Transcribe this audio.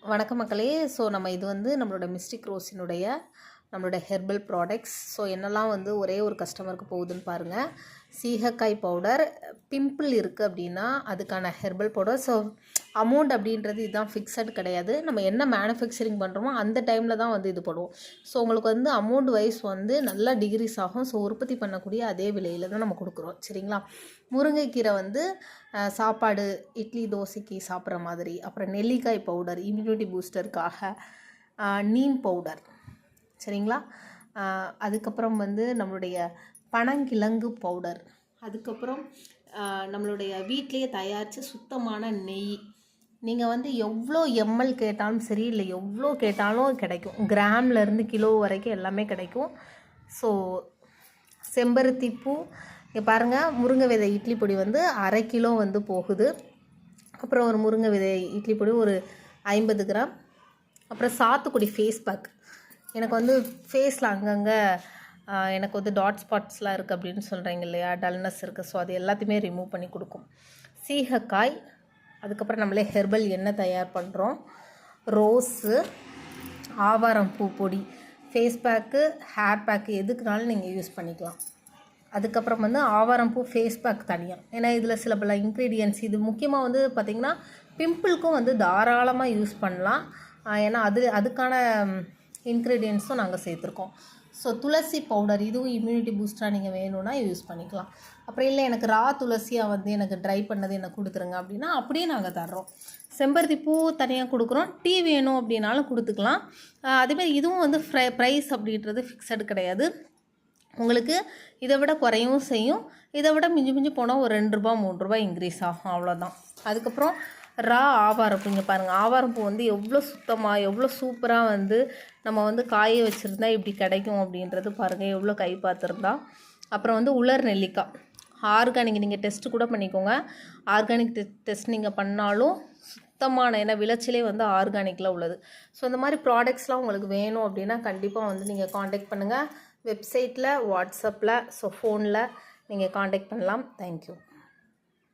வணக்கம் மக்களே. ஸோ நம்ம இது வந்து நம்மளோட மிஸ்டிக் ரோஸினுடைய நம்மளோட ஹெர்பல் ப்ராடக்ட்ஸ். ஸோ என்னெல்லாம் வந்து ஒரே ஒரு கஸ்டமருக்கு போகுதுன்னு பாருங்கள். சீகக்காய் பவுடர், பிம்பிள் இருக்குது அப்படின்னா அதுக்கான ஹெர்பல் பவுடர். ஸோ அமௌண்ட் அப்படின்றது இதுதான் ஃபிக்ஸட் கிடையாது. நம்ம என்ன மேனுஃபேக்சரிங் பண்ணுறோமோ அந்த டைமில் தான் வந்து இது போடுவோம். ஸோ உங்களுக்கு வந்து அமௌண்ட் வைஸ் வந்து நல்லா டிகிரிஸ் ஆகும். ஸோ உற்பத்தி பண்ணக்கூடிய அதே விலையில் தான் நம்ம கொடுக்குறோம். சரிங்களா? முருங்கைக்கீரை வந்து சாப்பாடு, இட்லி, தோசைக்கு சாப்பிட்ற மாதிரி. அப்புறம் நெல்லிக்காய் பவுடர் இம்யூனிட்டி பூஸ்டருக்காக, நீம் பவுடர். சரிங்களா? அதுக்கப்புறம் வந்து நம்மளுடைய பனங்கிழங்கு பவுடர். அதுக்கப்புறம் நம்மளுடைய வீட்டிலேயே தயாரித்த சுத்தமான நெய். நீங்கள் வந்து எவ்வளோ எம்எல் கேட்டாலும் சரி, இல்லை எவ்வளோ கேட்டாலும் கிடைக்கும். கிராம்லேருந்து கிலோ வரைக்கும் எல்லாமே கிடைக்கும். ஸோ செம்பருத்தி பூ இங்கே பாருங்கள். முருங்கை விதை இட்லி பொடி வந்து 1/2 கிலோ வந்து போகுது. அப்புறம் ஒரு முருங்கை விதை இட்லி பொடி ஒரு 50 கிராம். அப்புறம் சாத்துக்குடி ஃபேஸ் பேக். எனக்கு வந்து ஃபேஸில் அங்கங்கே எனக்கு வந்து டாட் ஸ்பாட்ஸ்லாம் இருக்குது அப்படின்னு சொல்கிறீங்க இல்லையா, டல்னஸ் இருக்குது. ஸோ அது எல்லாத்தையுமே ரிமூவ் பண்ணி கொடுக்கும். சீகக்காய். அதுக்கப்புறம் நம்மளே ஹெர்பல் எண்ணெய் தயார் பண்ணுறோம். ரோஸு, ஆவாரம் பூ பொடி, ஃபேஸ் பேக்கு, ஹேர் பேக்கு எதுக்குனாலும் நீங்கள் யூஸ் பண்ணிக்கலாம். அதுக்கப்புறம் வந்து ஆவாரம் பூ ஃபேஸ் பேக் தனியாக. ஏன்னா இதில் சில பல இன்க்ரீடியன்ட்ஸ் இது முக்கியமாக வந்து பார்த்திங்கன்னா பிம்பிளுக்கும் வந்து தாராளமாக யூஸ் பண்ணலாம். ஏன்னா அதுக்கான இன்க்ரீடியன்ட்ஸும் நாங்கள் சேர்த்துருக்கோம். ஸோ துளசி பவுடர், இதுவும் இம்யூனிட்டி பூஸ்டராக நீங்கள் வேணும்னா யூஸ் பண்ணிக்கலாம். அப்புறம் இல்லை எனக்கு ரா துளசியாக வந்து எனக்கு ட்ரை பண்ணது எனக்கு கொடுத்துருங்க அப்படின்னா அப்படியே நாங்கள் தர்றோம். செம்பருத்தி பூ தனியாக கொடுக்குறோம். டீ வேணும் அப்படின்னாலும் கொடுத்துக்கலாம். அதேமாதிரி இதுவும் வந்து ப்ரைஸ் அப்படின்றது ஃபிக்ஸடு கிடையாது. உங்களுக்கு இதை விட குறையவும் செய்யும். இதை விட மிஞ்சி மிஞ்சி போனால் ஒரு 2 ரூபா 3 ரூபா இன்க்ரீஸ் ஆகும், அவ்வளோதான். அதுக்கப்புறம் ரா ஆவாரம் பூ. இங்கே பாருங்கள், ஆவாரம் பூ வந்து எவ்வளோ சுத்தமாக எவ்வளோ சூப்பராக வந்து நம்ம வந்து காய வச்சுருந்தா இப்படி கிடைக்கும் அப்படின்றது பாருங்கள், எவ்வளோ கை பார்த்துருந்தா. அப்புறம் வந்து உலர் நெல்லிக்காய் ஆர்கானிக். நீங்கள் டெஸ்ட்டு கூட பண்ணிக்கோங்க. ஆர்கானிக் டெஸ்ட் நீங்கள் பண்ணாலும் சுத்தமான, ஏன்னா விளைச்சலே வந்து ஆர்கானிக்கில் உள்ளது. ஸோ இந்த மாதிரி ப்ராடக்ட்ஸ்லாம் உங்களுக்கு வேணும் அப்படின்னா கண்டிப்பாக வந்து நீங்கள் காண்டாக்ட் பண்ணுங்கள். வெப்சைட்டில், வாட்ஸ்அப்பில், ஸோ ஃபோனில் நீங்கள் காண்டாக்ட் பண்ணலாம். தேங்க்யூ.